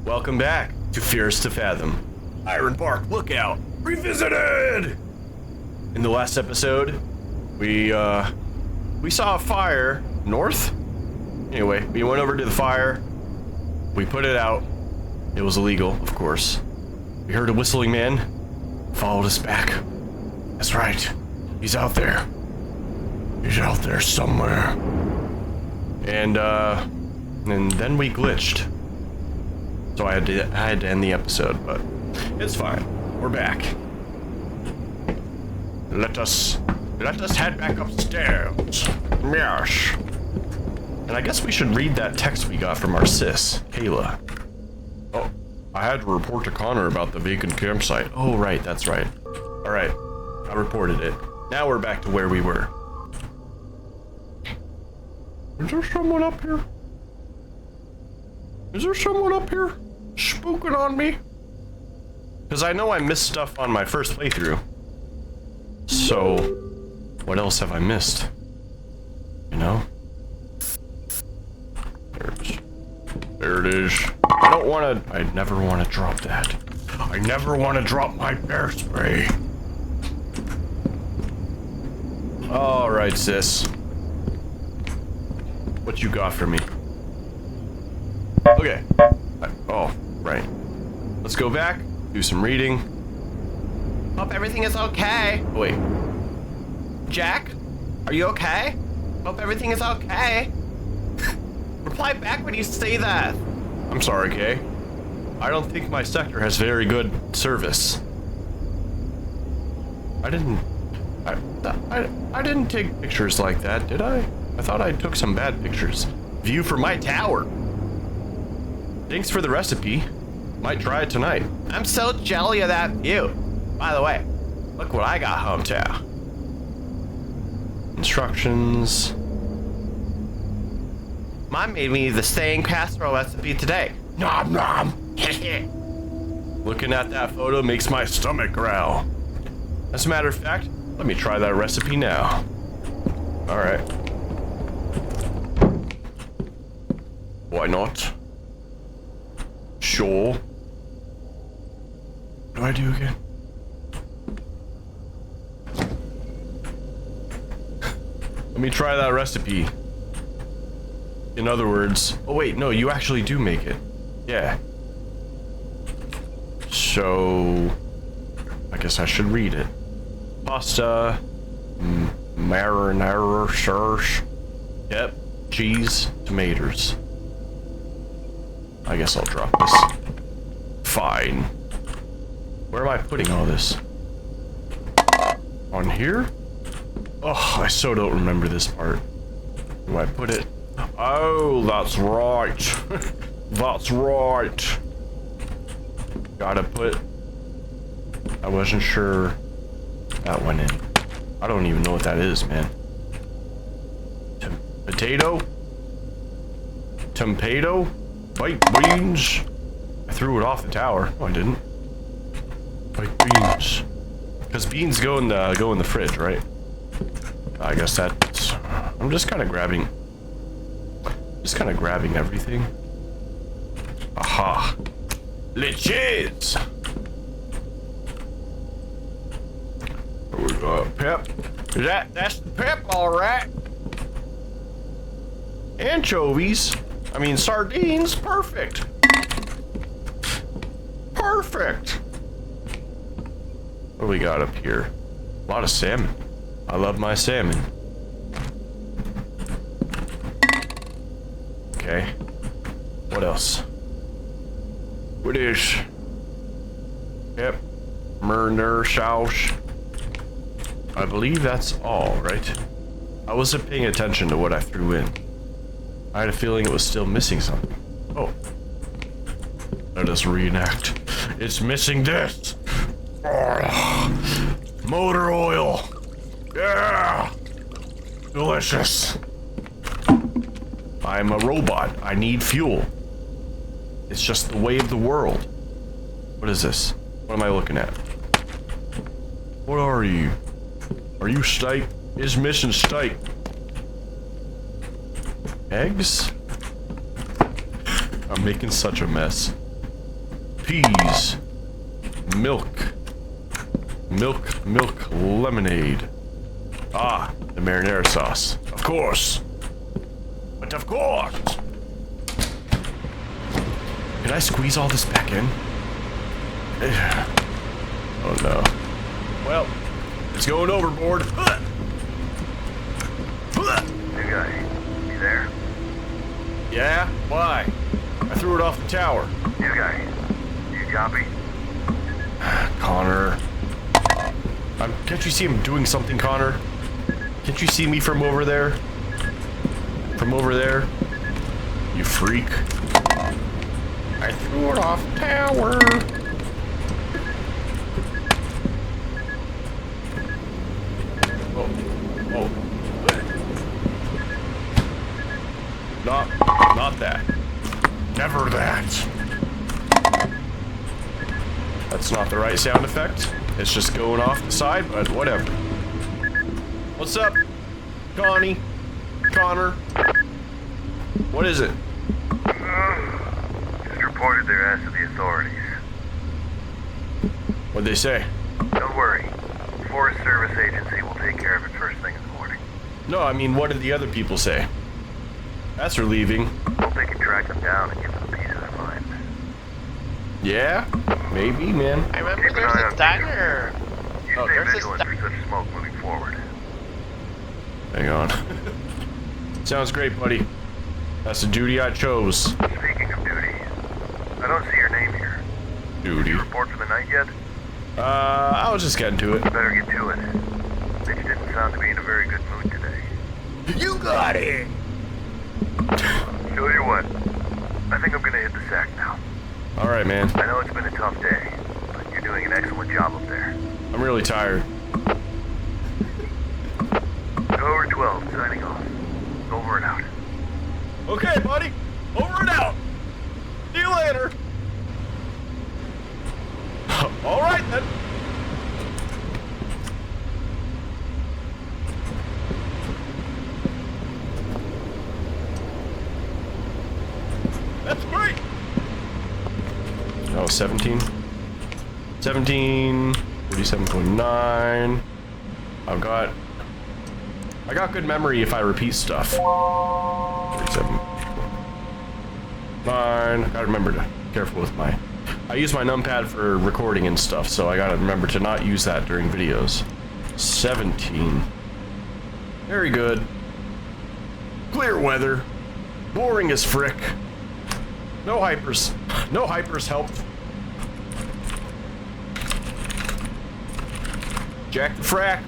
Welcome back to Fears to Fathom. Ironbark Lookout Revisited! In the last episode, we saw a fire north. Anyway, we went over to the fire. We put it out. It was illegal, of course. We heard a whistling man. Followed us back. That's right. He's out there. He's out there somewhere. And then we glitched. So I had to end the episode, but it's fine. We're back. Let us head back upstairs. Yes. And I guess we should read that text we got from our sis, Kayla. Oh, I had to report to Connor about the vacant campsite. Oh, right, that's right. All right, I reported it. Now we're back to where we were. Is there someone up here? Is there someone up here spooking on me? Because I know I missed stuff on my first playthrough. So, what else have I missed? You know? There it is. I never want to drop that. I never want to drop my bear spray. Alright, sis. What you got for me? Okay. Oh, right. Let's go back, do some reading. Hope everything is okay. Oh, wait. Jack? Are you okay? Hope everything is okay. Reply back when you say that. I'm sorry, Kay. I don't think my sector has very good service. I didn't take pictures like that, did I? I thought I took some bad pictures. View from my tower. Thanks for the recipe. Might try it tonight. I'm so jelly of that view. By the way, look what I got home to. Instructions. Mom made me the same casserole recipe today. Nom nom. Looking at that photo makes my stomach growl. As a matter of fact, let me try that recipe now. All right. Why not? Sure. What do I do again? Let me try that recipe. In other words, oh wait, no, you actually do make it. Yeah. So, I guess I should read it. Pasta, marinara sauce. Yep, cheese, tomatoes. I guess I'll drop this. Fine. Where am I putting all this? On here? Oh, I so don't remember this part. Do I put it? Oh, that's right. That's right. Gotta put... I wasn't sure that went in. I don't even know what that is, man. Potato? Tomato? Baked beans? I threw it off the tower. No, I didn't. Baked beans. Because beans go in the fridge, right? I guess that's... I'm just kind of grabbing everything. Aha. Leches! We got pep. That's the pep, alright. Anchovies. I mean, sardines. Perfect. Perfect. What do we got up here? A lot of salmon. I love my salmon. Okay. What else? What is? Yep. Murder sauce. I believe that's all, right? I wasn't paying attention to what I threw in. I had a feeling it was still missing something. Oh. Let us reenact. It's missing this. Oh, motor oil. Yeah. Delicious. I'm a robot. I need fuel. It's just the way of the world. What is this? What am I looking at? What are you? Are you steak? It's missing steak. Eggs? I'm making such a mess. peas. Milk. Milk lemonade. Ah, the marinara sauce. Of course. But of course. Can I squeeze all this back in? Oh no. Well, it's going overboard. Hey guy, you there? Yeah? Why? I threw it off the tower. You guy, you copy? Connor. Can't you see him doing something, Connor? Can't you see me from over there? From over there? You freak. I threw it off the tower. Oh. Not that. Never that. That's not the right sound effect. It's just going off the side, but whatever. What's up, Connie? Connor? What is it? Just reported their ass to the authorities. What'd they say? Don't worry. Forest Service Agency will take care of it first thing in the morning. No, I mean, what did the other people say? That's relieving. Hope they can track them down and give them a piece of their mind. Yeah? Maybe, man. I remember Keep an there's eye a on diner. You Oh, stay there's this vigilant for such smoke moving forward. Hang on. Sounds great, buddy. That's the duty I chose. Speaking of duty, I don't see your name here. Duty. You report for the night yet? I was just getting to it. Better get to it. Mitch didn't sound to be in a very good mood today. You got it! Tell you what, I think I'm gonna hit the sack now. Alright, man. I know it's been a tough day, but you're doing an excellent job up there. I'm really tired. Over 12, signing off. Over and out. Okay, buddy. Over and out. See you later. Alright, then. That's great. Oh, 17. 17. 47.9. I got good memory if I repeat stuff. 47. 9. Gotta remember to be careful with my... I use my numpad for recording and stuff, so I gotta remember to not use that during videos. 17. Very good. Clear weather. Boring as frick. No hypers. No hypers helped. Jack the frack.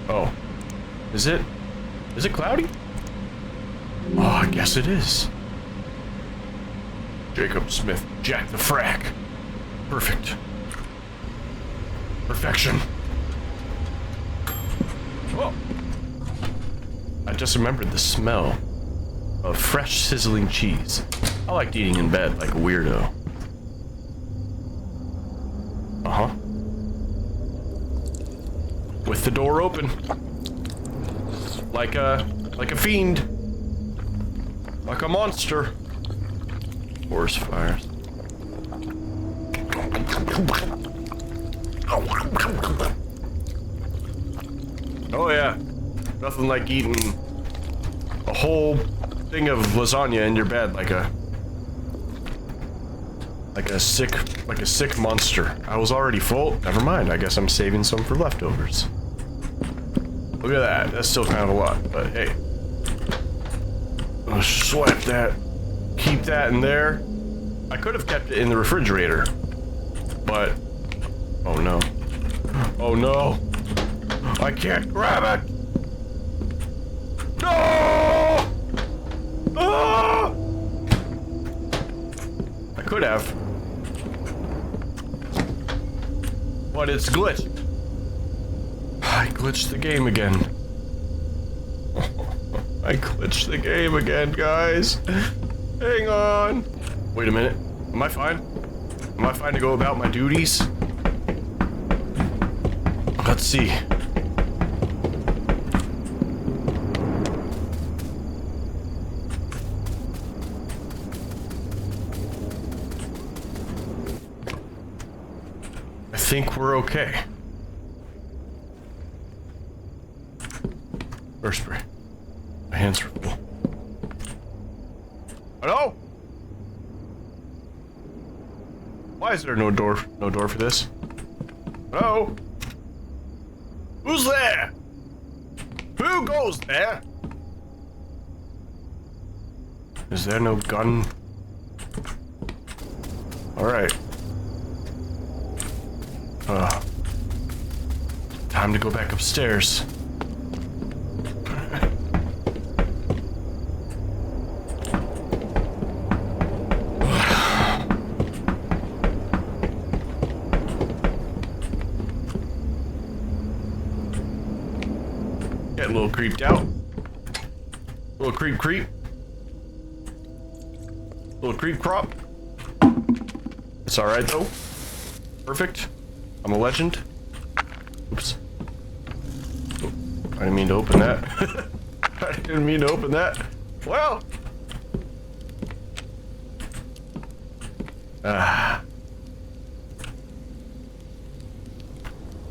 Oh. Is it cloudy? Oh, I guess it is. Jacob Smith, Jack the frack. Perfect. Perfection. Oh. I just remembered the smell of fresh sizzling cheese. I liked eating in bed like a weirdo. Uh-huh. With the door open. Like a fiend. Like a monster. Forest fires. Oh yeah. Nothing like eating a whole thing of lasagna in your bed like a sick monster. I was already full. Never mind. I guess I'm saving some for leftovers. Look at that. That's still kind of a lot, but hey. I'll swipe that. Keep that in there. I could have kept it in the refrigerator, but oh no. Oh no. I can't grab it. No! Ah! I could have. But it's glitched. I glitched the game again. I glitched the game again, guys. Hang on. Wait a minute. Am I fine? Am I fine to go about my duties? Let's see. think we're okay. First spray. My hands are full. Hello? Why is there no door for this? Hello? Who's there? Who goes there? Is there no gun? Alright. Time to go back upstairs. Get a little creeped out. Little creep. Little creep crop. It's alright though. Perfect. I'm a legend. Oops. Oh, I didn't mean to open that. I didn't mean to open that. Well.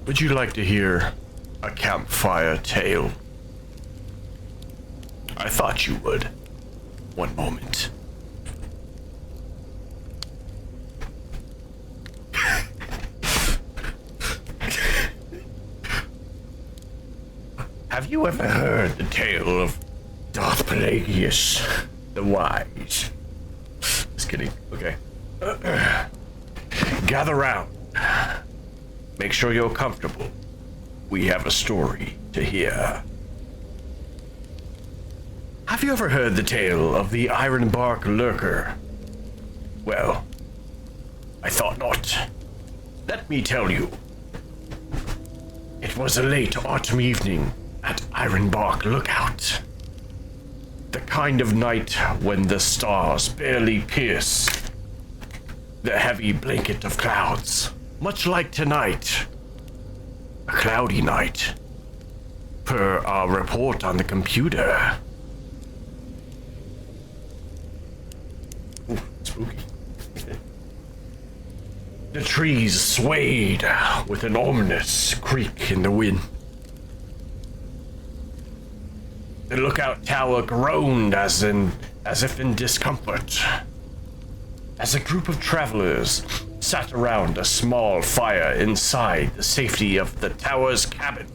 Would you like to hear a campfire tale? I thought you would. One moment. Have you ever heard the tale of Darth Pelagius the Wise? Just kidding. Okay. Gather round. Make sure you're comfortable. We have a story to hear. Have you ever heard the tale of the Ironbark Lurker? Well, I thought not. Let me tell you. It was a late autumn evening at Ironbark Lookout. The kind of night when the stars barely pierce the heavy blanket of clouds. Much like tonight. A cloudy night. Per our report on the computer. Ooh, spooky. The trees swayed with an ominous creak in the wind. The lookout tower groaned as if in discomfort. As a group of travelers sat around a small fire inside the safety of the tower's cabin.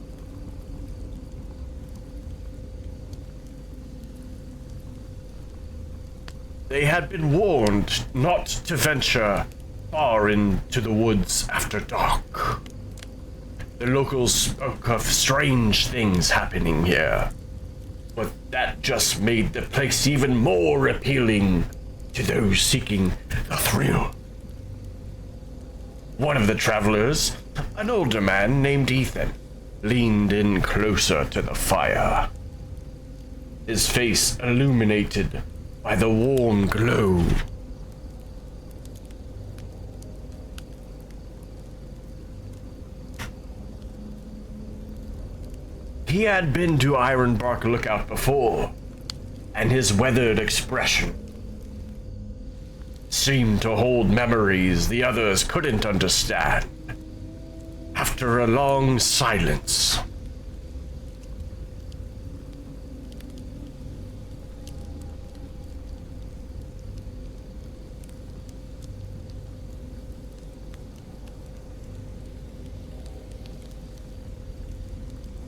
They had been warned not to venture far into the woods after dark. The locals spoke of strange things happening here, but that just made the place even more appealing to those seeking the thrill. One of the travelers, an older man named Ethan, leaned in closer to the fire. His face illuminated by the warm glow. He had been to Ironbark Lookout before, and his weathered expression seemed to hold memories the others couldn't understand. After a long silence,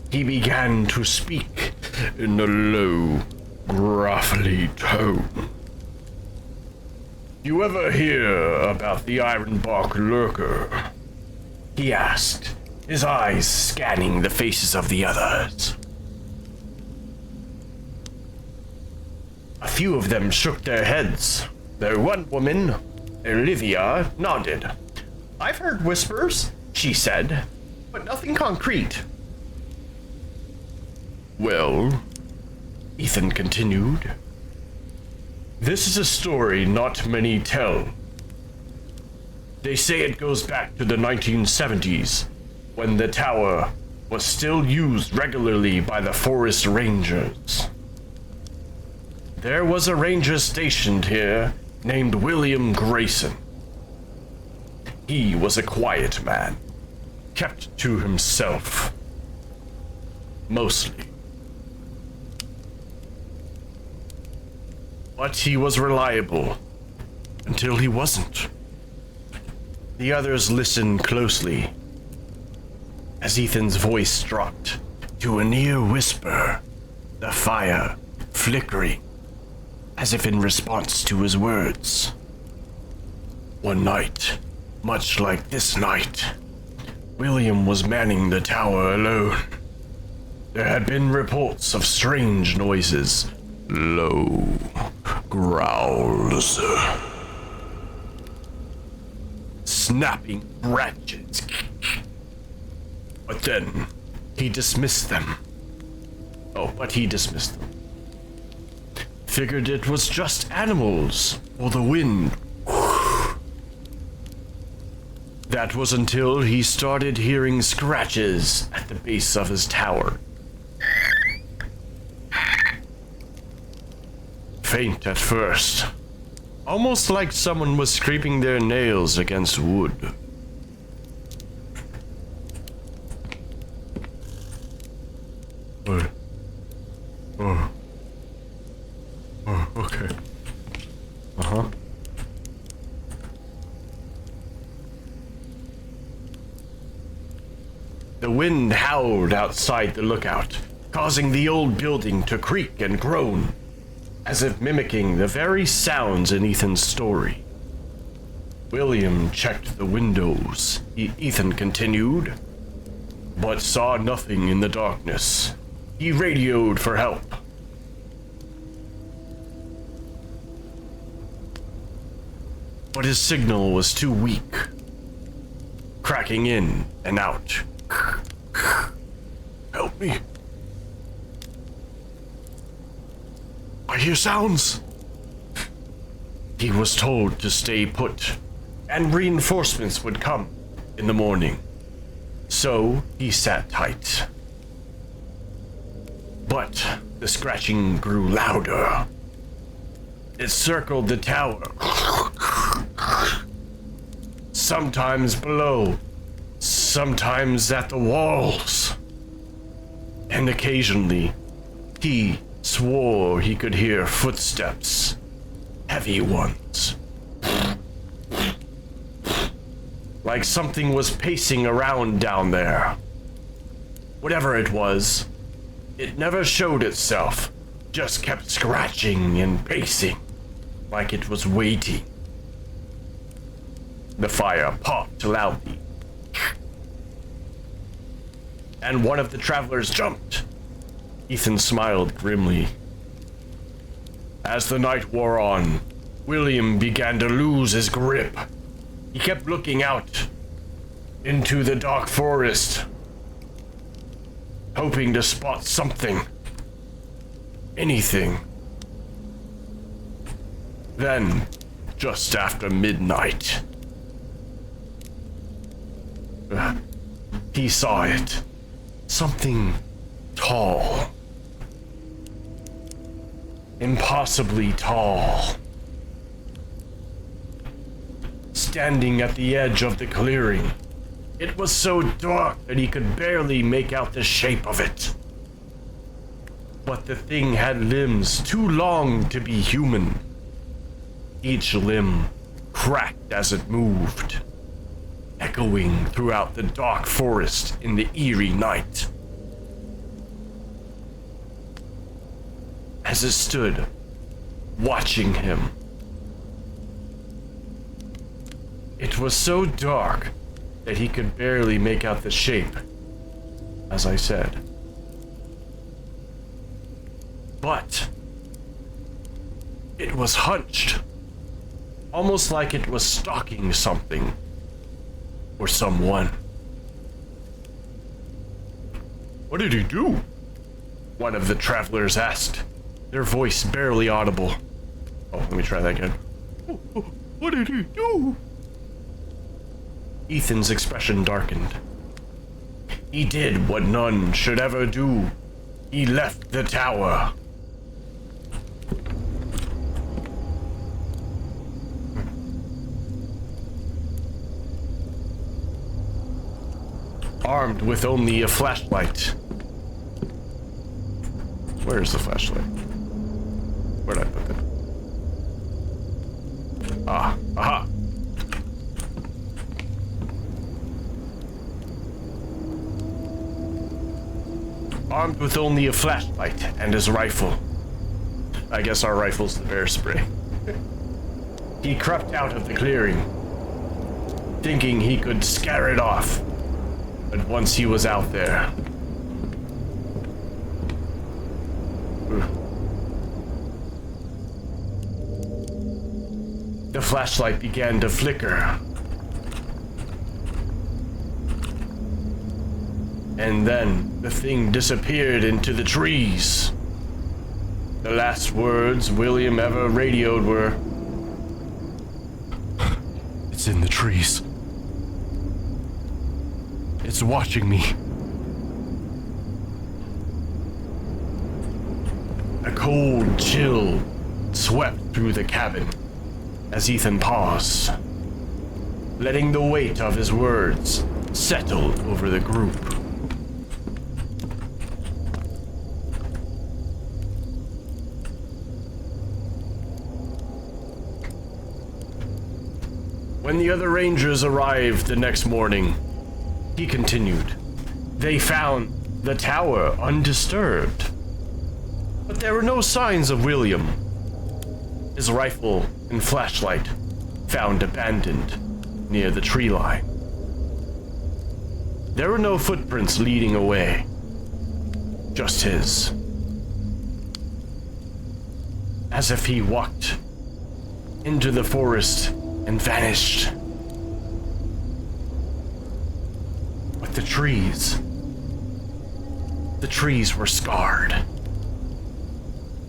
he began to speak in a low, gruffly tone. You ever hear about the Ironbark Lurker? He asked, his eyes scanning the faces of the others. A few of them shook their heads, though one woman, Olivia, nodded. I've heard whispers, she said, but nothing concrete. Well, Ethan continued, this is a story not many tell. They say it goes back to the 1970s, when the tower was still used regularly by the forest rangers. There was a ranger stationed here named William Grayson. He was a quiet man, kept to himself. Mostly. But he was reliable until he wasn't. The others listened closely as Ethan's voice dropped to a near whisper, the fire flickering as if in response to his words. One night, much like this night, William was manning the tower alone. There had been reports of strange noises, low growls, snapping branches. But then he dismissed them. Figured it was just animals or the wind. That was until he started hearing scratches at the base of his tower. Faint at first, almost like someone was scraping their nails against wood. Okay. The wind howled outside the lookout, causing the old building to creak and groan, as if mimicking the very sounds in Ethan's story. William checked the windows, Ethan continued, but saw nothing in the darkness. He radioed for help. But his signal was too weak, cracking in and out. Help me. I hear sounds. He was told to stay put, and reinforcements would come in the morning. So he sat tight. But the scratching grew louder. It circled the tower. Sometimes below, sometimes at the walls. And occasionally, he swore he could hear footsteps, heavy ones. Like something was pacing around down there. Whatever it was, it never showed itself, just kept scratching and pacing, like it was waiting. The fire popped loudly, and one of the travelers jumped. Ethan smiled grimly. As the night wore on, William began to lose his grip. He kept looking out into the dark forest, hoping to spot something, anything. Then, just after midnight, he saw it. Something tall. Impossibly tall. Standing at the edge of the clearing. It was so dark that he could barely make out the shape of it. But the thing had limbs too long to be human. Each limb cracked as it moved, echoing throughout the dark forest in the eerie night. As it stood, watching him, it was so dark that he could barely make out the shape, as I said. But it was hunched, almost like it was stalking something or someone. What did he do? One of the travelers asked, their voice barely audible. Oh, let me try that again. What did he do? Ethan's expression darkened. He did what none should ever do. He left the tower. armed with only a flashlight. Where's the flashlight? Where'd I put it? Aha! Armed with only a flashlight and his rifle. I guess our rifle's the bear spray. He crept out of the clearing, thinking he could scare it off. But once he was out there... the flashlight began to flicker. And then the thing disappeared into the trees. The last words William ever radioed were, "It's in the trees. It's watching me." A cold chill swept through the cabin as Ethan paused, letting the weight of his words settle over the group. When the other rangers arrived the next morning, he continued. They found the tower undisturbed, but there were no signs of William. His rifle and flashlight found abandoned near the tree line. There were no footprints leading away, just his. As if he walked into the forest and vanished. But the trees were scarred.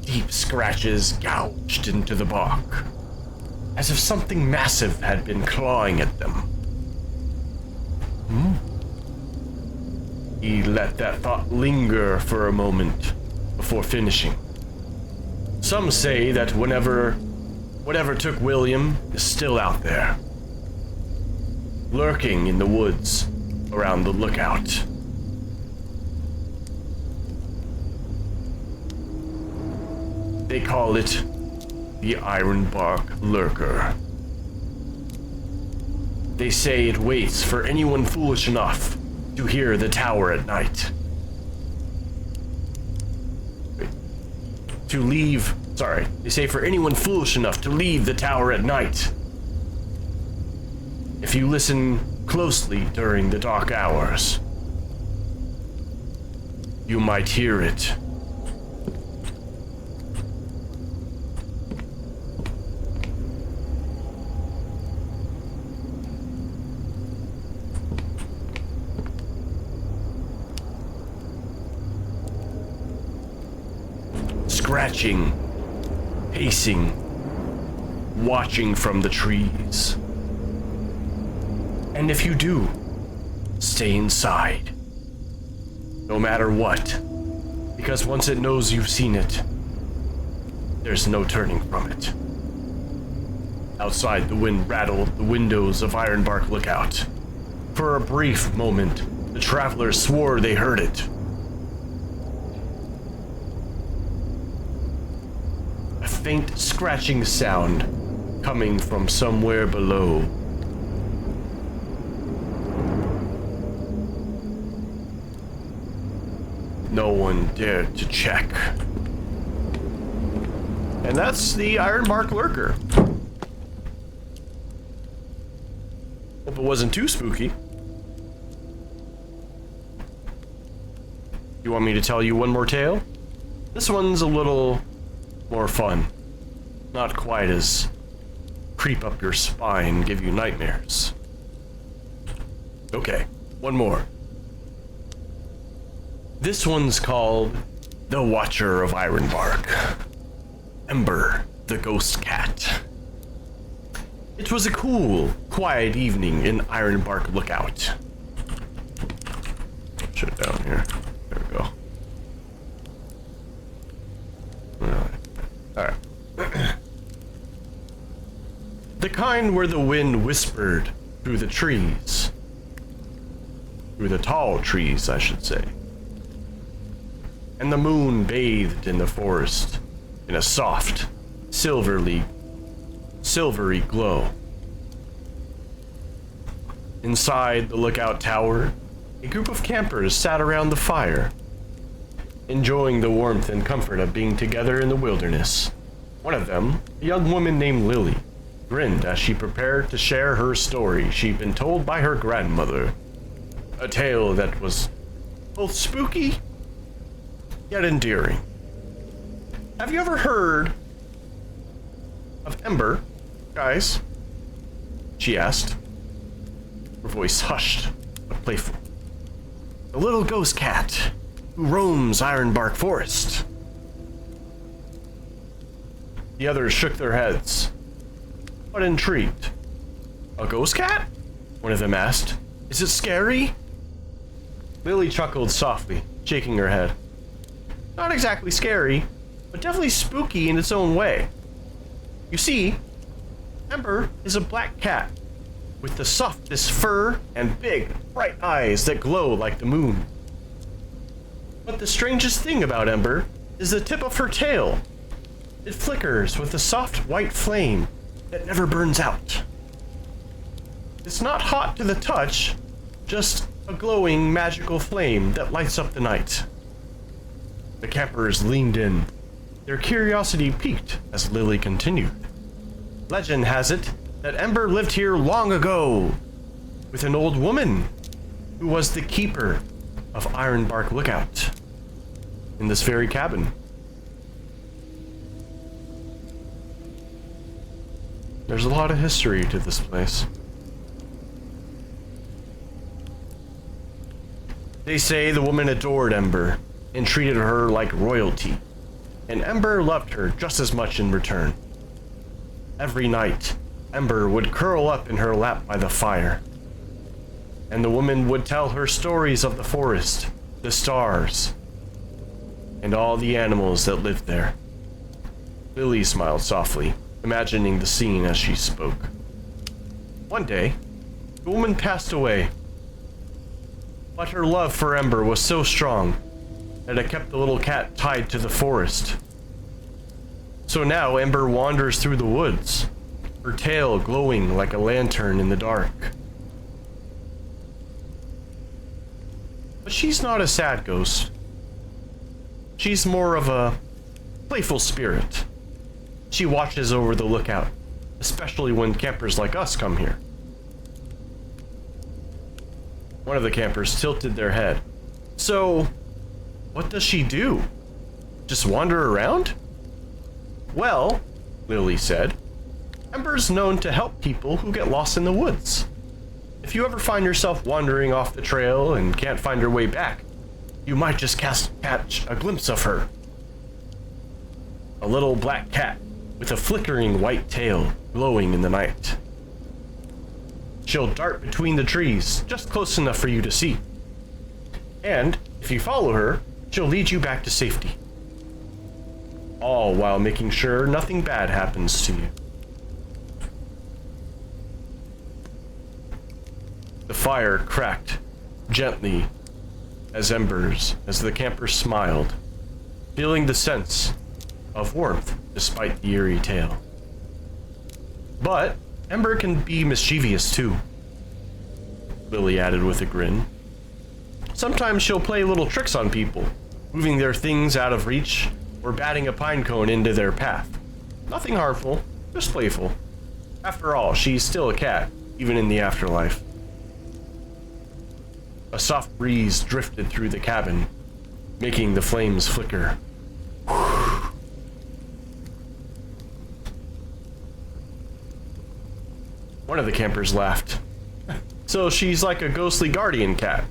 Deep scratches gouged into the bark, as if something massive had been clawing at them. He let that thought linger for a moment before finishing. Some say that whatever took William is still out there, lurking in the woods around the lookout. They call it the Ironbark Lurker. They say it waits for anyone foolish enough to hear the tower at night. They say for anyone foolish enough to leave the tower at night. If you listen closely during the dark hours, you might hear it. Scratching, pacing, watching from the trees. And if you do, stay inside. No matter what. Because once it knows you've seen it, there's no turning from it. Outside, the wind rattled the windows of Ironbark Lookout. For a brief moment, the travelers swore they heard it. A faint scratching sound coming from somewhere below. No one dared to check. And that's the Ironbark Lurker. Hope it wasn't too spooky. You want me to tell you one more tale? This one's a little more fun. Not quite as creep up your spine, give you nightmares. Okay, one more. This one's called The Watcher of Ironbark. Ember, the ghost cat. It was a cool, quiet evening in Ironbark Lookout. Shut it down here. There we go. Alright. The kind where the wind whispered through the trees. through the tall trees, I should say. And the moon bathed in the forest in a soft, silvery glow. Inside the lookout tower, a group of campers sat around the fire, enjoying the warmth and comfort of being together in the wilderness. One of them, a young woman named Lily, grinned as she prepared to share her story she'd been told by her grandmother. A tale that was both spooky yet endearing. Have you ever heard of Ember, guys? She asked, her voice hushed but playful. The little ghost cat who roams Ironbark Forest. The others shook their heads, but intrigued. A ghost cat? One of them asked. Is it scary? Lily chuckled softly, shaking her head. Not exactly scary, but definitely spooky in its own way. You see, Ember is a black cat with the softest fur and big, bright eyes that glow like the moon. But the strangest thing about Ember is the tip of her tail. It flickers with a soft white flame that never burns out. It's not hot to the touch, just a glowing, magical flame that lights up the night. The campers leaned in, their curiosity piqued as Lily continued. Legend has it that Ember lived here long ago with an old woman who was the keeper of Ironbark Lookout in this very cabin. There's a lot of history to this place. They say the woman adored Ember and treated her like royalty, and Ember loved her just as much in return. Every night, Ember would curl up in her lap by the fire, and the woman would tell her stories of the forest, the stars, and all the animals that lived there. Lily smiled softly, imagining the scene as she spoke. One day, the woman passed away, but her love for Ember was so strong that it kept the little cat tied to the forest. So now Ember wanders through the woods, her tail glowing like a lantern in the dark. But she's not a sad ghost. She's more of a playful spirit. She watches over the lookout, especially when campers like us come here. One of the campers tilted their head. So, what does she do? Just wander around? Well, Lily said, Ember's known to help people who get lost in the woods. If you ever find yourself wandering off the trail and can't find your way back, you might just catch a glimpse of her. A little black cat with a flickering white tail glowing in the night. She'll dart between the trees, just close enough for you to see. And if you follow her, she'll lead you back to safety. All while making sure nothing bad happens to you. The fire cracked gently as the campers smiled, feeling the sense of warmth despite the eerie tale. But Ember can be mischievous too, Lily added with a grin. Sometimes she'll play little tricks on people, moving their things out of reach or batting a pine cone into their path. Nothing harmful, just playful. After all, she's still a cat, even in the afterlife. A soft breeze drifted through the cabin, making the flames flicker. One of the campers laughed. So she's like a ghostly guardian cat.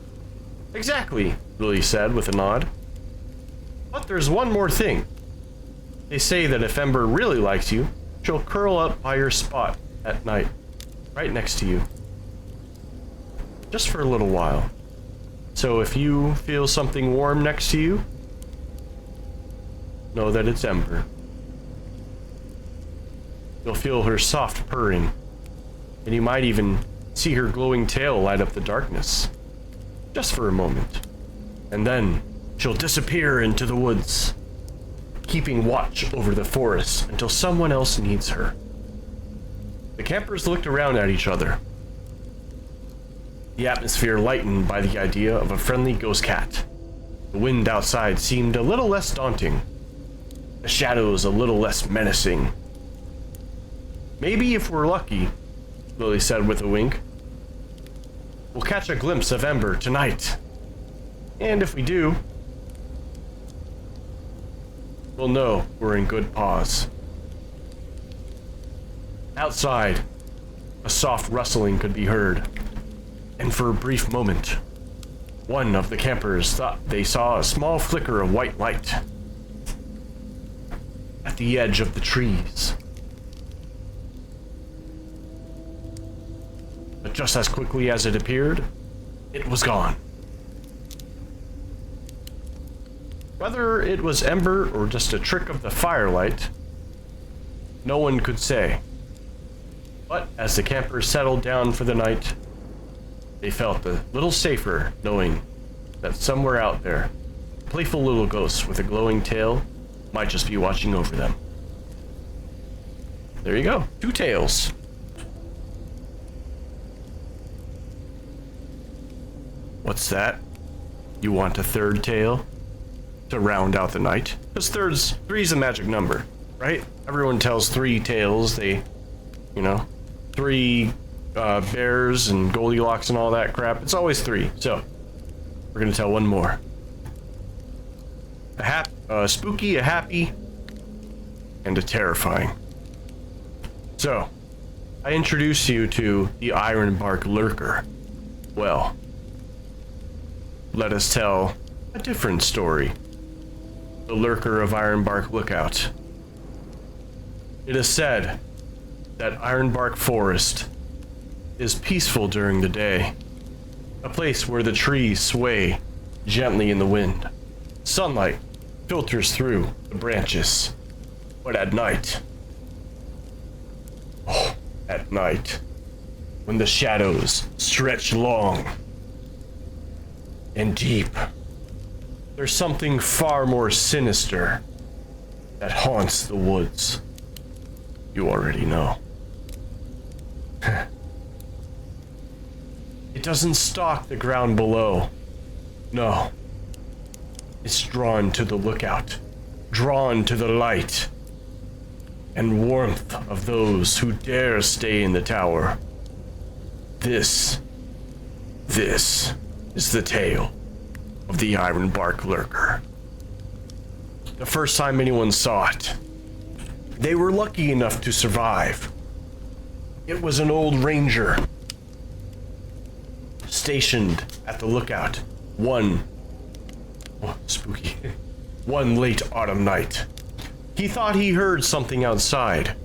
Exactly, Lily said with a nod. But there's one more thing. They say that if Ember really likes you, she'll curl up by your spot at night, right next to you. Just for a little while. So if you feel something warm next to you, know that it's Ember. You'll feel her soft purring, and you might even see her glowing tail light up the darkness. just for a moment. And then she'll disappear into the woods, keeping watch over the forest until someone else needs her. The campers looked around at each other, the atmosphere lightened by the idea of a friendly ghost cat. The wind outside seemed a little less daunting, the shadows a little less menacing. Maybe if we're lucky, Lily said with a wink, we'll catch a glimpse of Ember tonight. And if we do, we'll know we're in good paws. Outside, a soft rustling could be heard, and for a brief moment, one of the campers thought they saw a small flicker of white light at the edge of the trees. But just as quickly as it appeared, it was gone. Whether it was Ember or just a trick of the firelight, no one could say. But as the campers settled down for the night, they felt a little safer knowing that somewhere out there, a playful little ghost with a glowing tail might just be watching over them. There you go, 2 tails. What's that? You want a 3rd tail to round out the night? Because 3's a magic number, right? Everyone tells 3 tales. They, 3 bears and Goldilocks and all that crap. It's always 3. So we're gonna tell one more. A spooky, a happy, and a terrifying. So I introduce you to the Ironbark Lurker. Well, let us tell a different story. The Lurker of Ironbark Lookout. It is said that Ironbark Forest is peaceful during the day, a place where the trees sway gently in the wind. Sunlight filters through the branches, but at night, when the shadows stretch long and deep, there's something far more sinister that haunts the woods. You already know. It doesn't stalk the ground below. No. It's drawn to the lookout, drawn to the light and warmth of those who dare stay in the tower. This is the tale of the Ironbark Lurker. The first time anyone saw it, they were lucky enough to survive. It was an old ranger stationed at the lookout one late autumn night. He thought he heard something outside.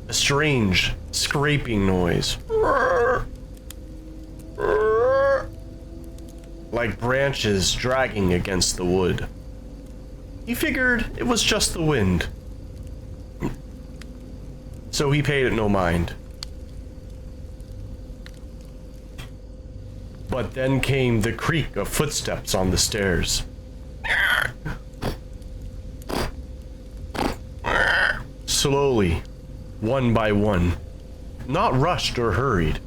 A strange scraping noise. Like branches dragging against the wood. He figured it was just the wind, so he paid it no mind. But then came the creak of footsteps on the stairs. Slowly, one by one, not rushed or hurried,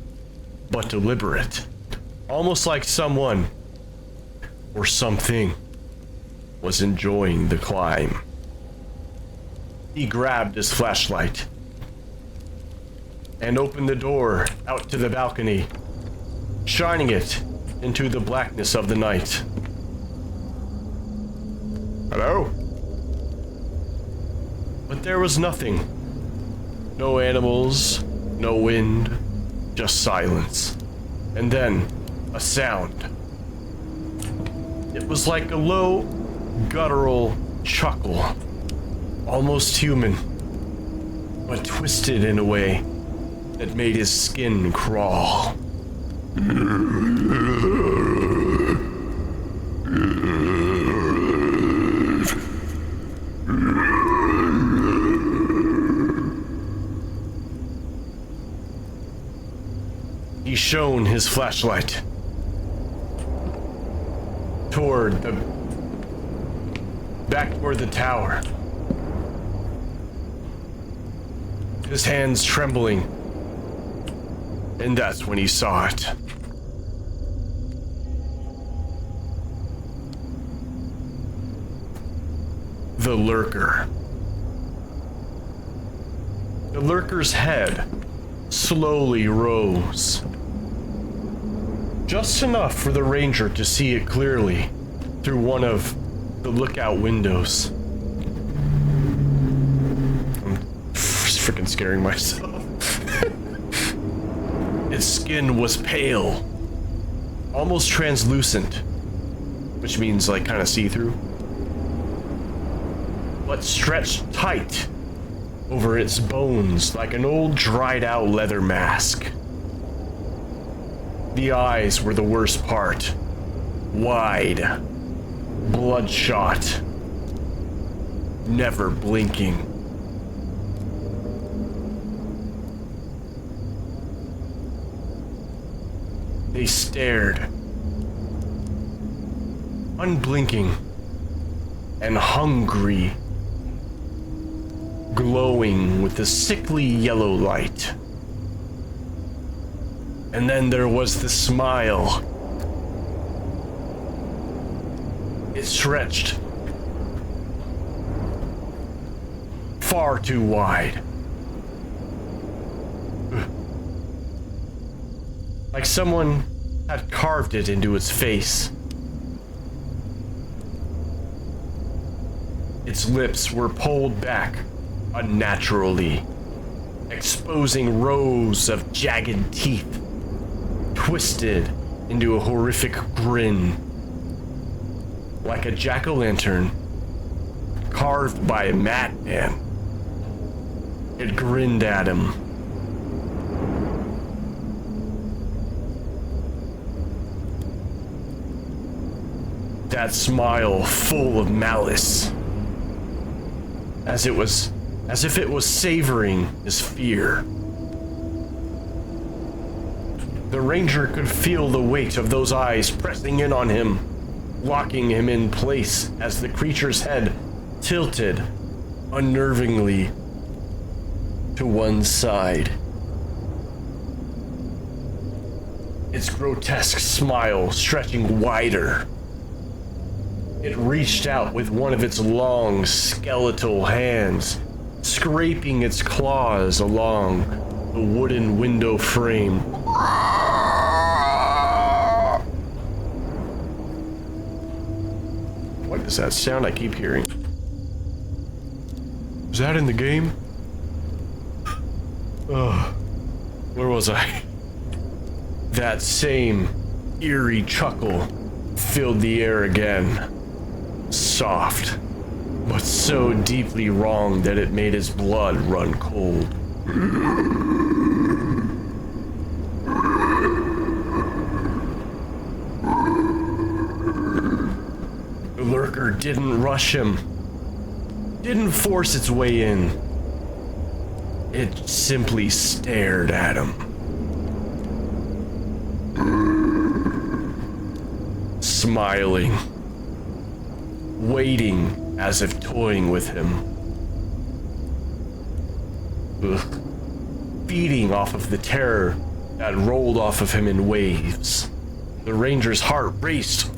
but deliberate, almost like someone or something was enjoying the climb. He grabbed his flashlight and opened the door out to the balcony, shining it into the blackness of the night. Hello? But there was nothing. No animals, no wind, just silence. And then a sound. It was like a low, guttural chuckle, almost human, but twisted in a way that made his skin crawl. shone his flashlight back toward the tower. His hands trembling. And that's when he saw it. The lurker. The lurker's head slowly rose. Just enough for the ranger to see it clearly through one of the lookout windows. I'm freaking scaring myself. Its skin was pale, almost translucent, which means like kind of see-through, but stretched tight over its bones like an old dried out leather mask. The eyes were the worst part. Wide, bloodshot, never blinking. They stared, unblinking and hungry, glowing with a sickly yellow light. And then there was the smile. It stretched far too wide. Like someone had carved it into its face. Its lips were pulled back unnaturally, exposing rows of jagged teeth, twisted into a horrific grin, like a jack-o'-lantern carved by a madman. It grinned at him. That smile full of malice, as if it was savoring his fear. The ranger could feel the weight of those eyes pressing in on him, locking him in place as the creature's head tilted unnervingly to one side. Its grotesque smile stretching wider. It reached out with one of its long, skeletal hands, scraping its claws along the wooden window frame. What is that sound I keep hearing? Is that in the game? Ugh. Where was I? That same eerie chuckle filled the air again. Soft, but so deeply wrong that it made his blood run cold. The lurker didn't rush him, didn't force its way in. It simply stared at him. Smiling. Waiting as if toying with him. Ugh. Feeding off of the terror that rolled off of him in waves. The ranger's heart raced.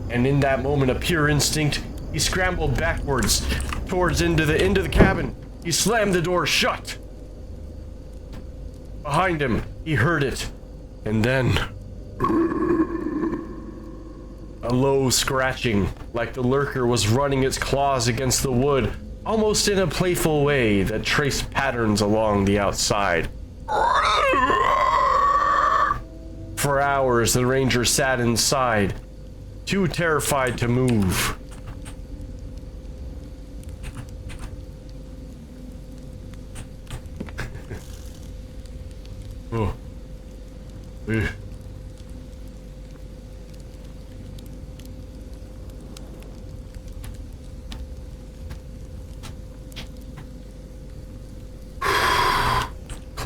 And in that moment of pure instinct, he scrambled backwards towards into the cabin. He slammed the door shut. Behind him, he heard it. And then a low scratching, like the lurker was running its claws against the wood, almost in a playful way that traced patterns along the outside. For hours, the ranger sat inside, too terrified to move. Oh.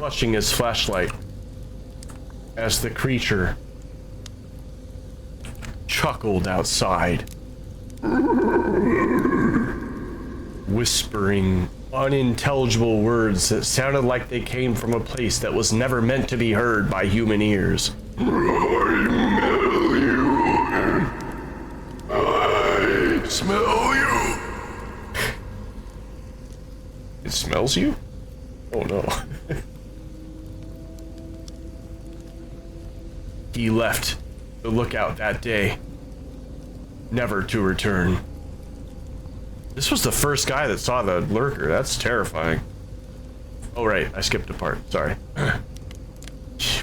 clutching his flashlight as the creature chuckled outside, whispering unintelligible words that sounded like they came from a place that was never meant to be heard by human ears. I smell you. It smells you? Oh no. He left the lookout that day, never to return. This was the first guy that saw the lurker. That's terrifying. Oh right, I skipped a part, sorry.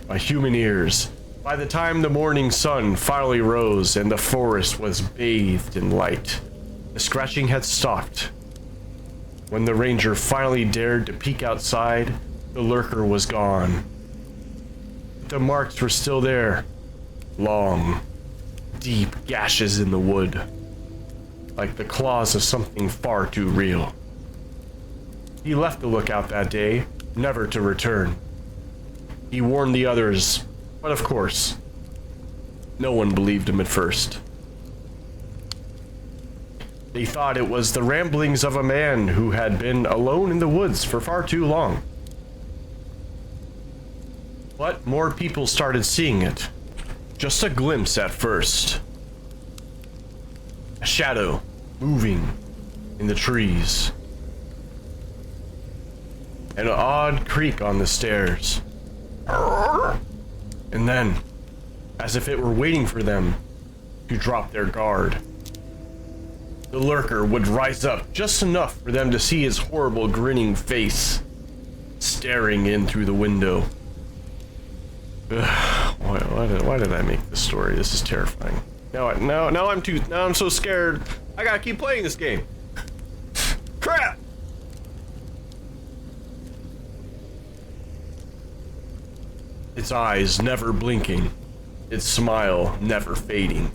My human ears. By the time the morning sun finally rose and the forest was bathed in light, the scratching had stopped. When the ranger finally dared to peek outside, the lurker was gone. The marks were still there. Long, deep gashes in the wood, like the claws of something far too real. He left the lookout that day, never to return. He warned the others, but of course, no one believed him at first. They thought it was the ramblings of a man who had been alone in the woods for far too long. But more people started seeing it. Just a glimpse at first. A shadow moving in the trees. An odd creak on the stairs. And then, as if it were waiting for them to drop their guard, the lurker would rise up just enough for them to see his horrible grinning face staring in through the window. Ugh, why did I make this story? This is terrifying. Now I'm so scared. I gotta keep playing this game. Crap! Its eyes never blinking, its smile never fading.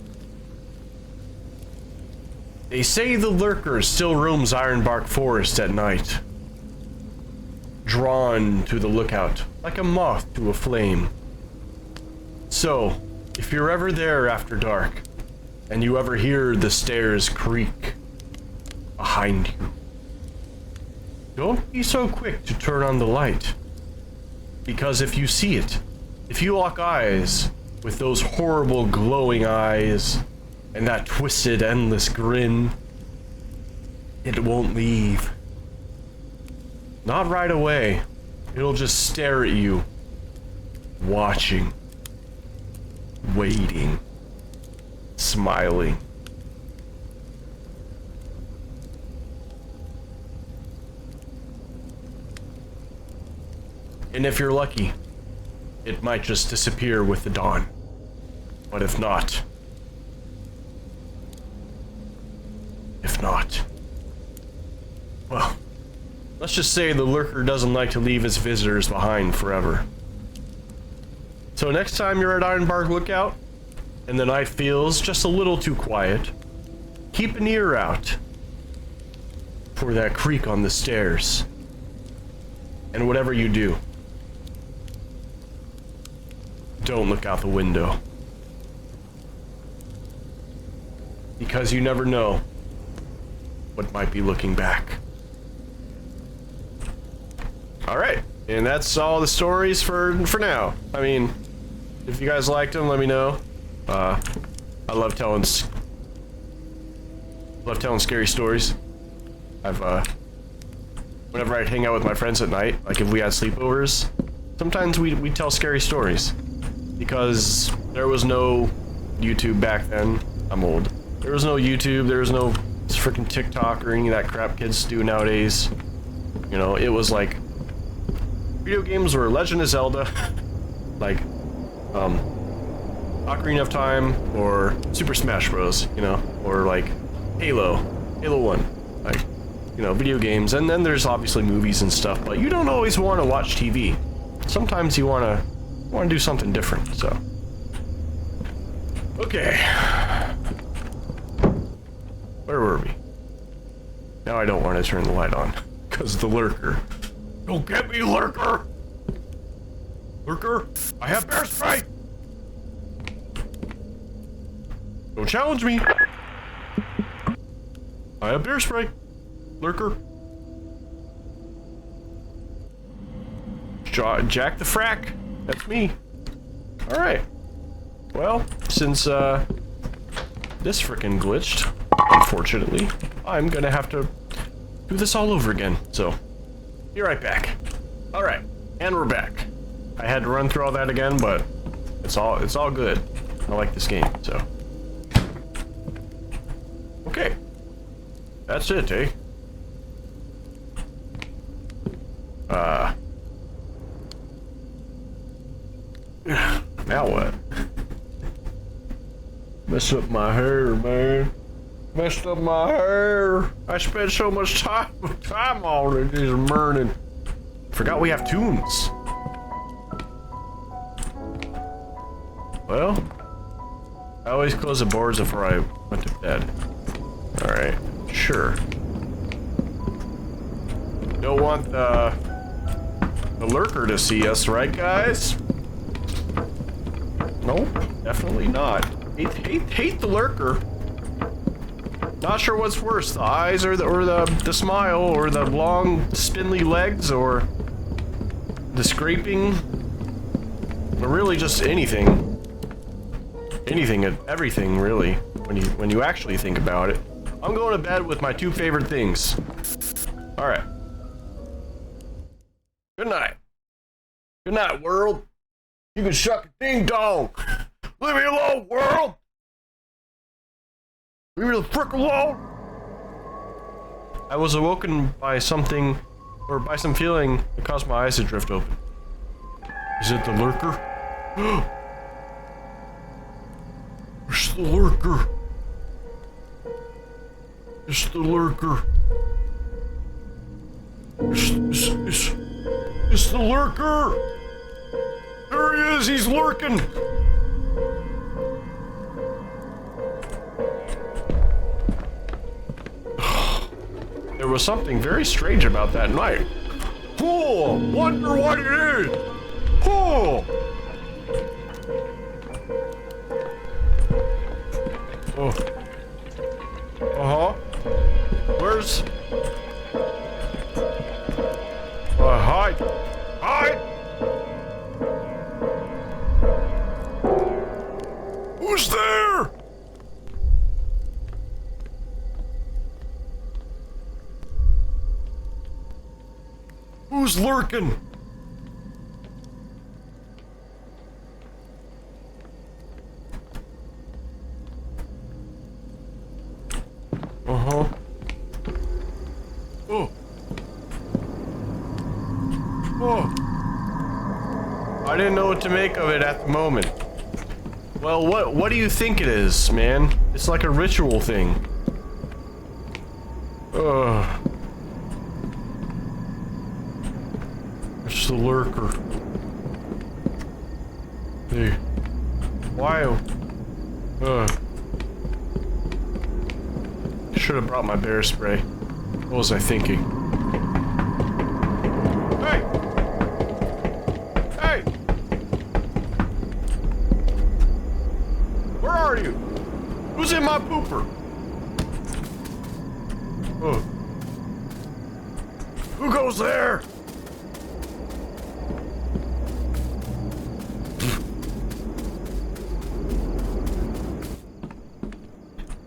They say the lurker still roams Ironbark Forest at night, drawn to the lookout like a moth to a flame. So, if you're ever there after dark, and you ever hear the stairs creak behind you, don't be so quick to turn on the light. Because if you see it, if you lock eyes with those horrible glowing eyes and that twisted endless grin, it won't leave. Not right away. It'll just stare at you, watching, waiting, smiling. And if you're lucky, it might just disappear with the dawn. But if not, well, let's just say the lurker doesn't like to leave his visitors behind forever. So next time you're at Ironbark Lookout, and the night feels just a little too quiet, keep an ear out for that creak on the stairs. And whatever you do, don't look out the window. Because you never know what might be looking back. Alright, and that's all the stories for now. I mean, if you guys liked them, let me know. I love telling scary stories. Whenever I hang out with my friends at night, like if we had sleepovers, sometimes we tell scary stories. Because there was no YouTube back then. I'm old. There was no YouTube, there was no freaking TikTok or any of that crap kids do nowadays. You know, it was like video games were Legend of Zelda, like Ocarina of Time, or Super Smash Bros, you know, or like Halo 1, like, you know, video games. And then there's obviously movies and stuff, but you don't always want to watch TV. Sometimes you want to do something different. So okay, where were we? Now I don't want to turn the light on because the lurker. Don't get me, lurker. Lurker, I have bear spray! Don't challenge me! I have bear spray! Lurker. Jack the Frack. That's me. Alright. Well, since, this frickin' glitched, unfortunately, I'm gonna have to do this all over again. So, be right back. Alright, and we're back. I had to run through all that again, but it's all good. I like this game, so. Okay. That's it, eh? Now what? Messed up my hair, man. Messed up my hair. I spent so much time on it this morning. Forgot we have tunes. Well, I always close the boards before I went to bed. Alright, sure. Don't want the lurker to see us, right, guys? Nope, definitely not. Hate the lurker. Not sure what's worse, the eyes or the smile or the long spindly legs or the scraping, or really just anything. Anything and everything, really, when you actually think about it. I'm going to bed with my two favorite things. All right. Good night. Good night, world. You can shuck a ding dong. Leave me alone, world. Leave me the frick alone. I was awoken by something, or by some feeling that caused my eyes to drift open. Is it the lurker? It's the lurker. It's the lurker. It's the lurker. There he is. He's lurking. There was something very strange about that night. Oh, wonder what it is. Oh. Oh. Uh-huh. Where's... hide. Hide! Who's there? Who's lurking? Uh-huh. Oh. Oh. I didn't know what to make of it at the moment. Well, what do you think it is, man? It's like a ritual thing. Ugh. It's the lurker. Hey. Why? Should have brought my bear spray. What was I thinking? Hey! Hey! Where are you? Who's in my pooper? Oh. Who goes there?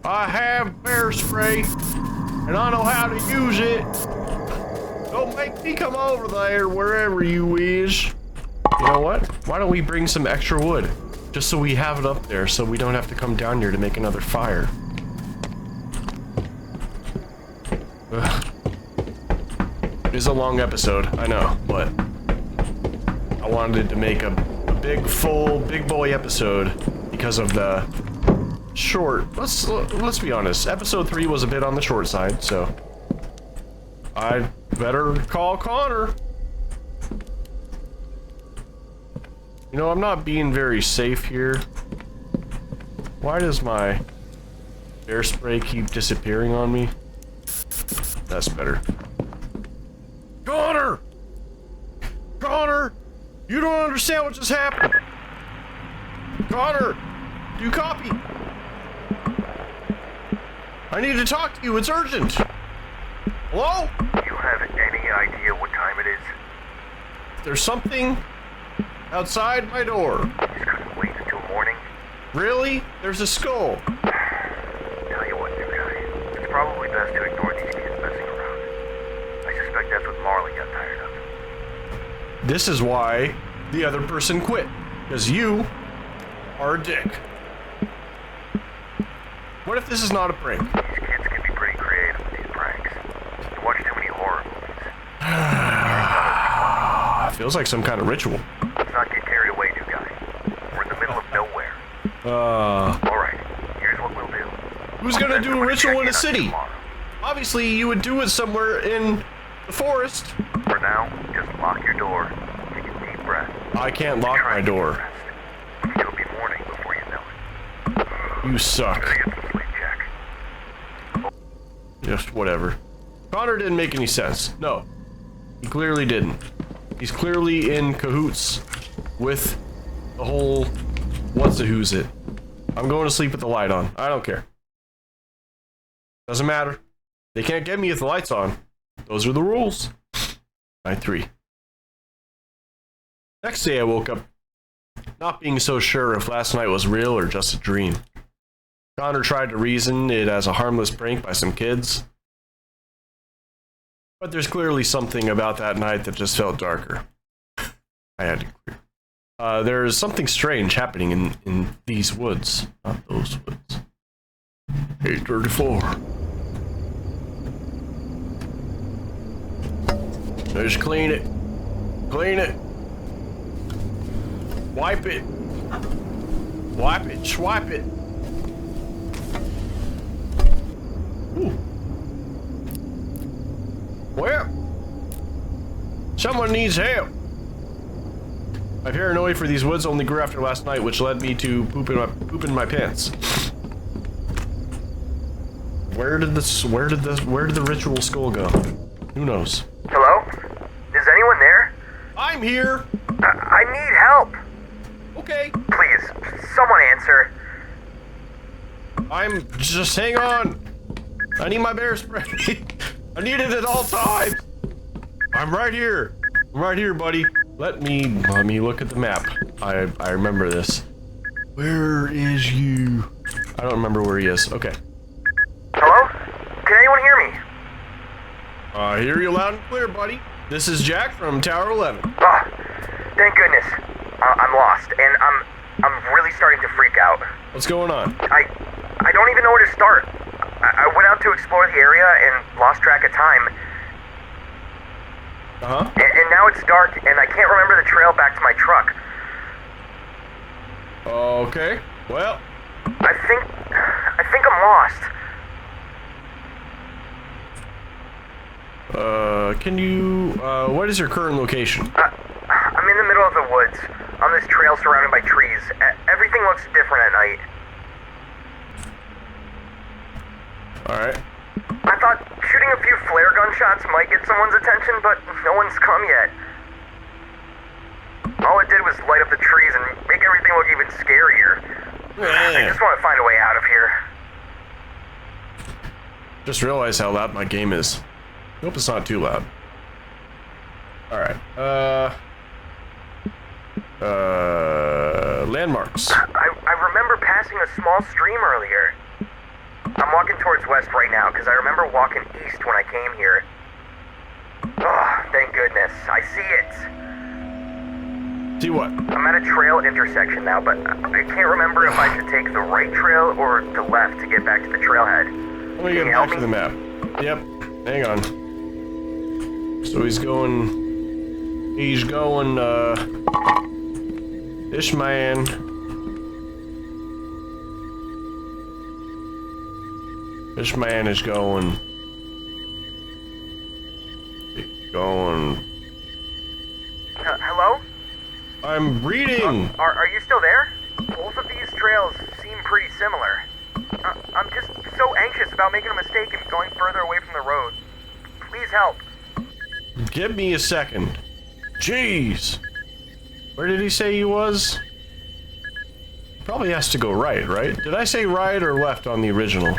I have bear spray, and I know how to use it. Don't make me come over there, wherever you is. You know what? Why don't we bring some extra wood? Just so we have it up there, so we don't have to come down here to make another fire. Ugh. It is a long episode, I know, but I wanted to make a big, full, big boy episode because of the short. Let's be honest. Episode 3 was a bit on the short side, so I'd better call Connor. You know, I'm not being very safe here. Why does my bear spray keep disappearing on me? That's better. Connor! Connor! You don't understand what just happened. Connor, do you copy? I need to talk to you. It's urgent. Hello? Do you have any idea what time it is? There's something outside my door. You just couldn't wait until morning? Really? There's a skull. Tell you what, new guy. It's probably best to ignore these kids messing around. I suspect that's what Marley got tired of. This is why the other person quit. Because you are a dick. What if this is not a prank? These kids can be pretty creative with these pranks. You watch too many horror movies. Feels like some kind of ritual. Let's not get carried away, new guy. We're in the middle of nowhere. Alright, here's what we'll do. Who's gonna do a ritual in a city? Obviously, you would do it somewhere in the forest. For now, just lock your door. Take a deep breath. I can't lock my door. It'll be morning before you know it. You suck. Gotta get some sleep, Jack. Just whatever. Connor didn't make any sense. No. He clearly didn't. He's clearly in cahoots with the whole what's-a-who's it. I'm going to sleep with the light on. I don't care. Doesn't matter. They can't get me with the lights on. Those are the rules. Night 3. Next day I woke up not being so sure if last night was real or just a dream. Connor tried to reason it as a harmless prank by some kids. But there's clearly something about that night that just felt darker. I had to clear. There's something strange happening in these woods. Not those woods. 8:34. Just clean it. Clean it. Wipe it. Wipe it. Swipe it. Ooh. Well, someone needs help. My paranoia for these woods only grew after last night, which led me to poop in my pants. Where did the ritual skull go? Who knows? Hello? Is anyone there? I'm here. I need help. Okay. Please, someone answer. I'm just hang on. I need my bear spray. I need it at all times. I'm right here. I'm right here, buddy. Let me look at the map. I remember this. Where is you? I don't remember where he is. Okay. Hello? Can anyone hear me? I hear you loud and clear, buddy. This is Jack from Tower 11. Oh, thank goodness. I'm lost, and I'm really starting to freak out. What's going on? I don't even know where to start. I went out to explore the area and lost track of time. Uh-huh. And now it's dark, and I can't remember the trail back to my truck. Okay. Well. I think I'm lost. Can you, what is your current location? I'm in the middle of the woods, on this trail surrounded by trees. Everything looks different at night. Alright. I thought shooting a few flare gun shots might get someone's attention, but no one's come yet. All it did was light up the trees and make everything look even scarier. I just want to find a way out of here. Just realized how loud my game is. Hope it's not too loud. Alright, landmarks. I remember passing a small stream earlier. I'm walking towards west right now, because I remember walking east when I came here. Oh, thank goodness. I see it. See what? I'm at a trail intersection now, but I can't remember if I should take the right trail or the left to get back to the trailhead. Let me get back to the map. Yep, hang on. So he's going, this man. This man is going. Hello? I'm reading. Are you still there? Both of these trails seem pretty similar. I'm just so anxious about making a mistake and going further away from the road. Please help. Give me a second. Jeez. Where did he say he was? Probably has to go right, right? Did I say right or left on the original?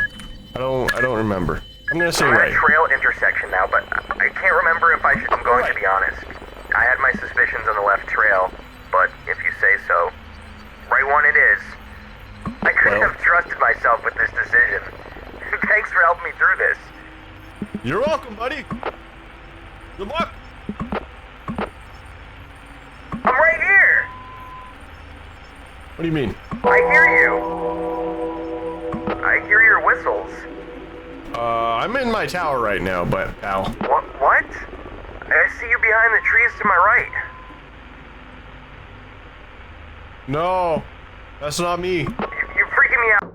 I don't remember. I'm gonna say right. I'm at a trail intersection now, but I can't remember if I should. I'm going to be honest. I had my suspicions on the left trail, but if you say so, right one it is. I couldn't have trusted myself with this decision. Thanks for helping me through this. You're welcome, buddy. Good luck. I'm right here. What do you mean? I hear you. I hear your whistles. I'm in my tower right now, but pal. What? I see you behind the trees to my right. No, that's not me. You're freaking me out.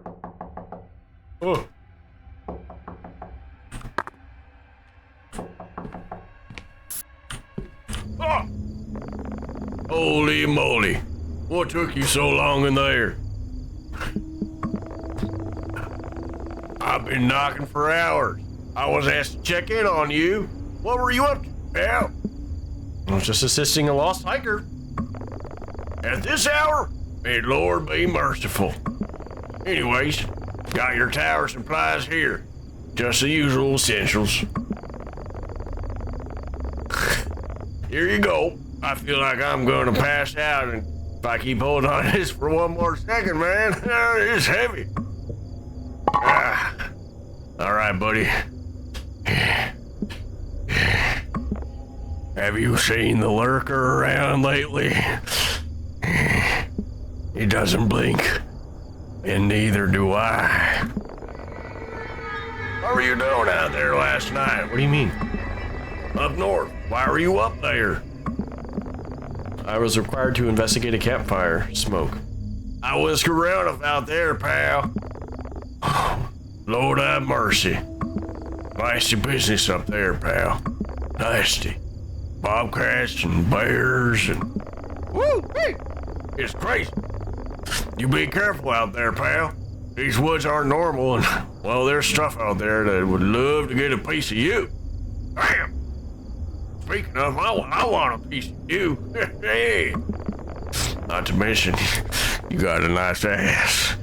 Oh. Ah! Holy moly! What took you so long in there? I've been knocking for hours. I was asked to check in on you. What were you up to, pal? I was just assisting a lost hiker. At this hour? May Lord be merciful. Anyways, got your tower supplies here. Just the usual essentials. Here you go. I feel like I'm going to pass out and if I keep holding on to this for one more second, man, it's heavy. All right, buddy. Have you seen the lurker around lately? He doesn't blink, and neither do I. How were you doing out there last night? What do you mean? Up north. Why were you up there? I was required to investigate a campfire smoke. I whisk around out there, pal. Lord have mercy. Nasty business up there, pal. Nasty. Bobcats and bears and... Woo! Hey! It's crazy. You be careful out there, pal. These woods aren't normal and, well, there's stuff out there that would love to get a piece of you. Damn! Speaking of, I want a piece of you. Hey! Not to mention, you got a nice ass.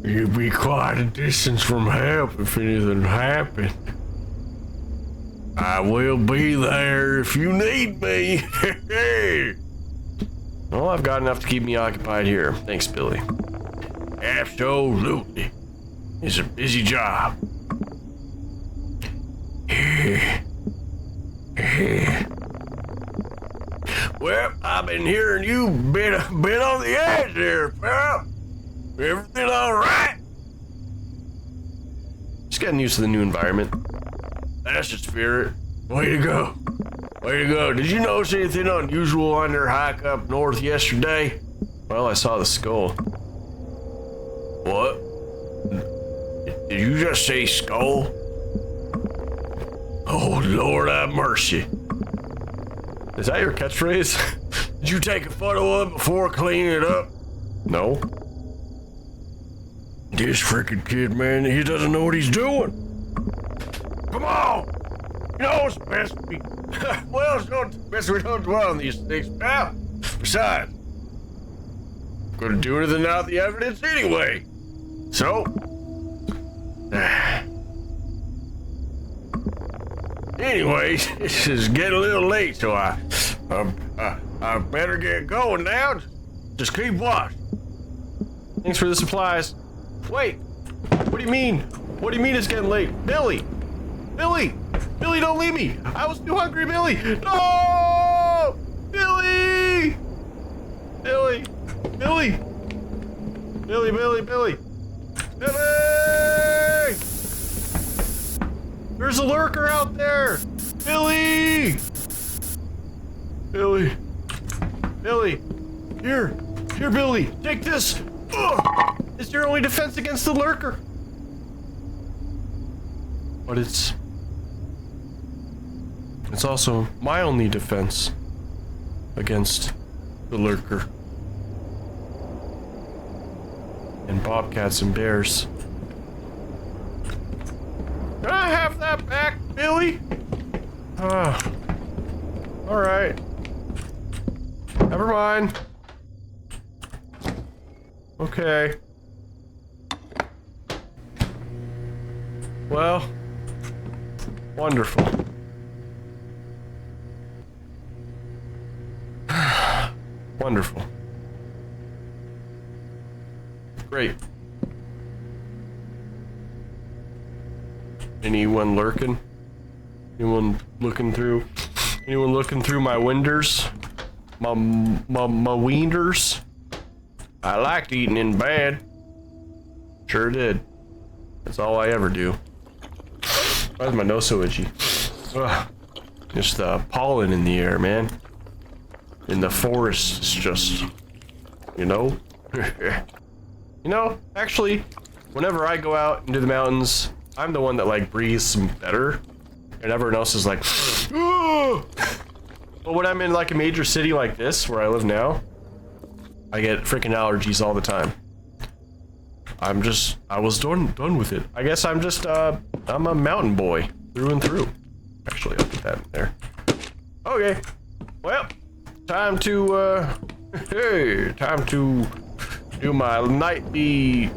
You'd be quite a distance from help if anything happened. I will be there if you need me. Well, I've got enough to keep me occupied here. Thanks, Billy. Absolutely. It's a busy job. Well, I've been hearing you been on the edge there, pal. Everything all right? Just getting used to the new environment. That's the spirit. Way to go. Way to go. Did you notice anything unusual on your hike up north yesterday? Well, I saw the skull. What? Did you just say skull? Oh, Lord have mercy. Is that your catchphrase? Did you take a photo of it before cleaning it up? No. This freaking kid, man, he doesn't know what he's doing. Come on! You know it's best we... well, it's not best we don't dwell on these things, pal. Besides, I'm gonna do anything without the evidence anyway. So... anyways, this is getting a little late, so I better get going now. Just keep watch. Thanks for the supplies. Wait, what do you mean? What do you mean it's getting late? Billy! Billy! Billy, don't leave me! I was too hungry, Billy! No! Billy! Billy! Billy! Billy, Billy, Billy! Billy! There's a lurker out there! Billy! Billy! Billy! Here! Here, Billy! Take this! Ugh! It's your only defense against the lurker! But it's also my only defense against the lurker. And bobcats and bears. Can I have that back, Billy? Alright. Never mind. Okay. Well, wonderful. Wonderful. Great. Anyone lurking? Anyone looking through? Anyone looking through my winders? My weenders? I liked eating in bed. Sure did. That's all I ever do. Why is my nose so itchy? Ugh. Just the pollen in the air, man. In the forest, it's just, you know? You know, actually, whenever I go out into the mountains, I'm the one that like breathes some better. And everyone else is like, oh! But when I'm in like a major city like this, where I live now, I get freaking allergies all the time. I was done with it. I guess I'm just, I'm a mountain boy through and through. Actually, I'll put that in there. Okay. Well, time to, time to do my nightly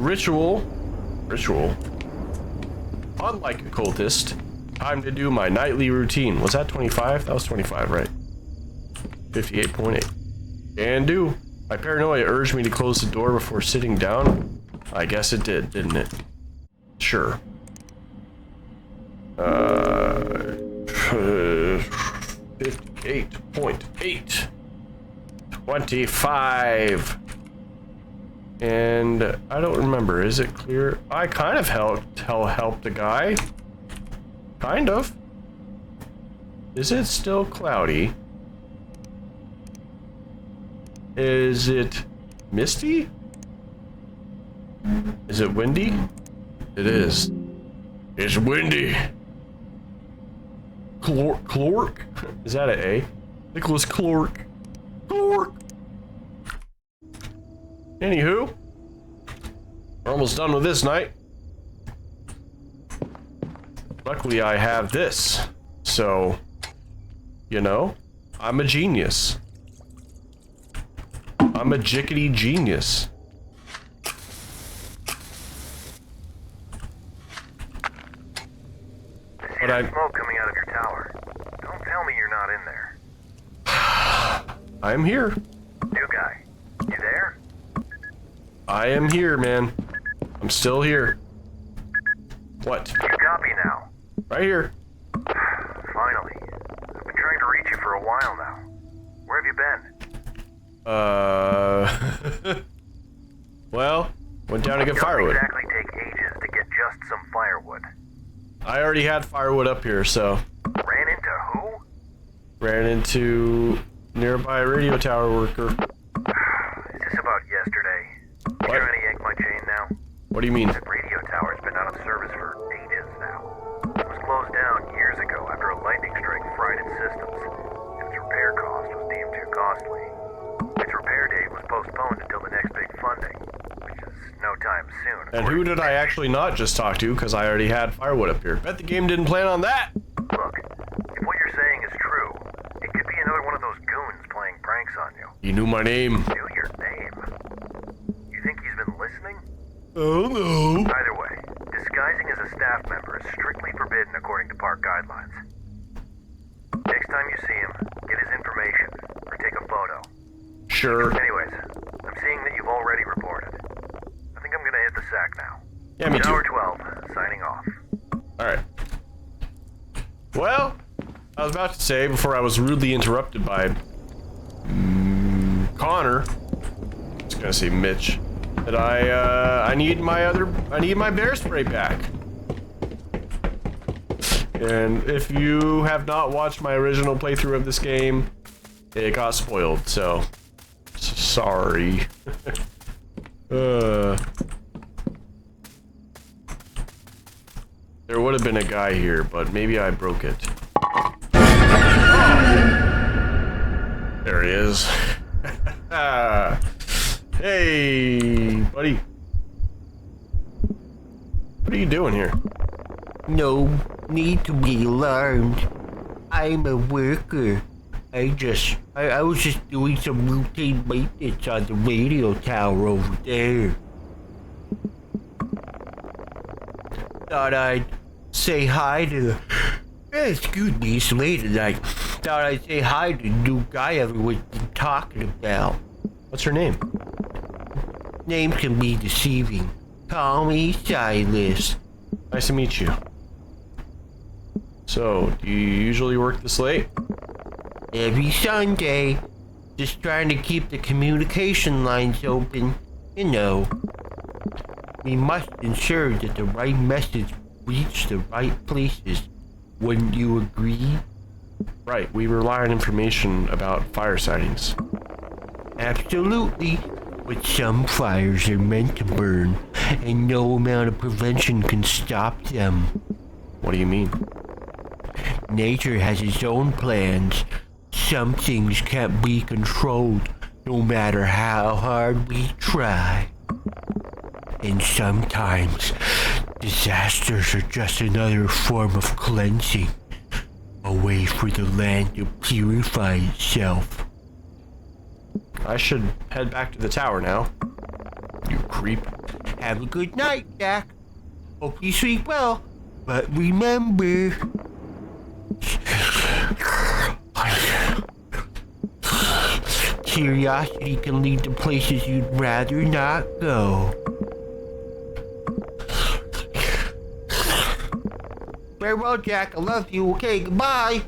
ritual. Unlike a cultist, time to do my nightly routine. Was that 25? That was 25, right? 58.8. Can do. My paranoia urged me to close the door before sitting down. I guess it did, didn't it? Sure. 58.8. 25. And I don't remember. Is it clear? I kind of helped a guy. Kind of. Is it still cloudy? Is it misty? Is it windy? It is. It's windy. Clork? Is that an A? Nicholas Clork. Clork. Anywho, we're almost done with this night. Luckily, I have this. So, you know, I'm a genius. I'm a jickety genius. But I see smoke coming out of your tower. Don't tell me you're not in there. I'm here. New guy, you there? I am here, man. I'm still here. What? You copy now. Right here. Finally. I've been trying to reach you for a while now. Where have you been? Well, went down to get firewood. It doesn't exactly take ages to get just some firewood. I already had firewood up here, so. Ran into who? Ran into nearby radio tower worker. Is this about yesterday? What? You trying to yank my chain now? What do you mean? That radio tower's been out of service for ages now. It was closed down years ago after a lightning strike fried its systems, and its repair cost was deemed too costly. Its repair date was postponed until the next big funding, which is no time soon. And who did I actually not just talk to, because I already had firewood up here? Bet the game didn't plan on that! Look, if what you're saying is true, it could be another one of those goons playing pranks on you. He knew my name. Knew your name? You think he's been listening? Oh no. Either way, disguising as a staff member is strictly forbidden according to park guidelines. Next time you see him, get his information, or take a photo. Sure. Anyways, I'm seeing that you've already reported. I think I'm gonna hit the sack now. Yeah, me too. Tower 12, signing off. Alright. Well, I was about to say, before I was rudely interrupted by Connor, I was gonna say Mitch, that I need my bear spray back. And if you have not watched my original playthrough of this game, it got spoiled, so sorry. There would have been a guy here, but maybe I broke it. Oh. There he is. Hey, buddy. What are you doing here? No need to be alarmed. I'm a worker. I was just doing some routine maintenance on the radio tower over there. Thought I'd say hi to excuse me, it's late at night. Thought I'd say hi to the new guy everyone's been talking about. What's her name? Names can be deceiving. Call me Silas. Nice to meet you. So, do you usually work this late? Every Sunday. Just trying to keep the communication lines open. You know. We must ensure that the right message reach the right places. Wouldn't you agree? Right, we rely on information about fire sightings. Absolutely. But some fires are meant to burn, and no amount of prevention can stop them. What do you mean? Nature has its own plans. Some things can't be controlled, no matter how hard we try. And sometimes, disasters are just another form of cleansing. A way for the land to purify itself. I should head back to the tower now. You creep. Have a good night, Jack. Hope you sleep well. But remember... Curiosity can lead to places you'd rather not go. Farewell, Jack. I love you. Okay, goodbye.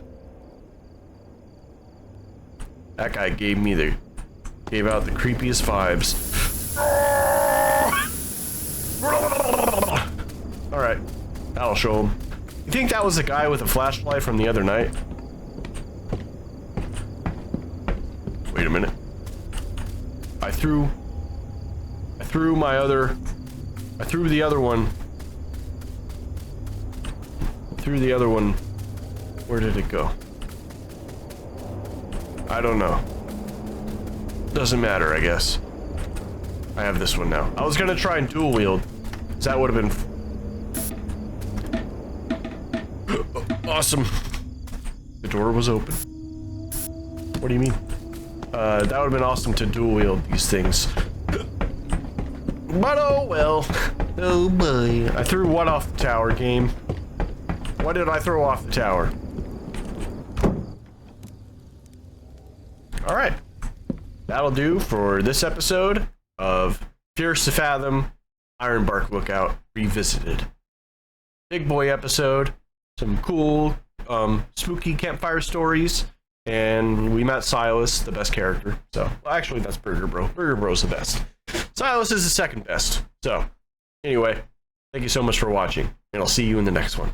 That guy gave out the creepiest vibes. Alright, that'll show him. You think that was the guy with the flashlight from the other night? Wait a minute. I threw the other one. Where did it go? I don't know. Doesn't matter, I guess. I have this one now. I was gonna try and dual wield. That would have been awesome. The door was open. What do you mean? That would have been awesome to dual wield these things. But oh well. Oh boy. I threw one off the tower, game. What did I throw off the tower? Alright. That'll do for this episode of Fierce to Fathom, Ironbark Lookout Revisited. Big boy episode. Some cool, spooky campfire stories. And we met Silas, the best character. So, well, actually, that's Burger Bro. Burger Bro's the best. Silas is the second best. So, anyway, thank you so much for watching. And I'll see you in the next one.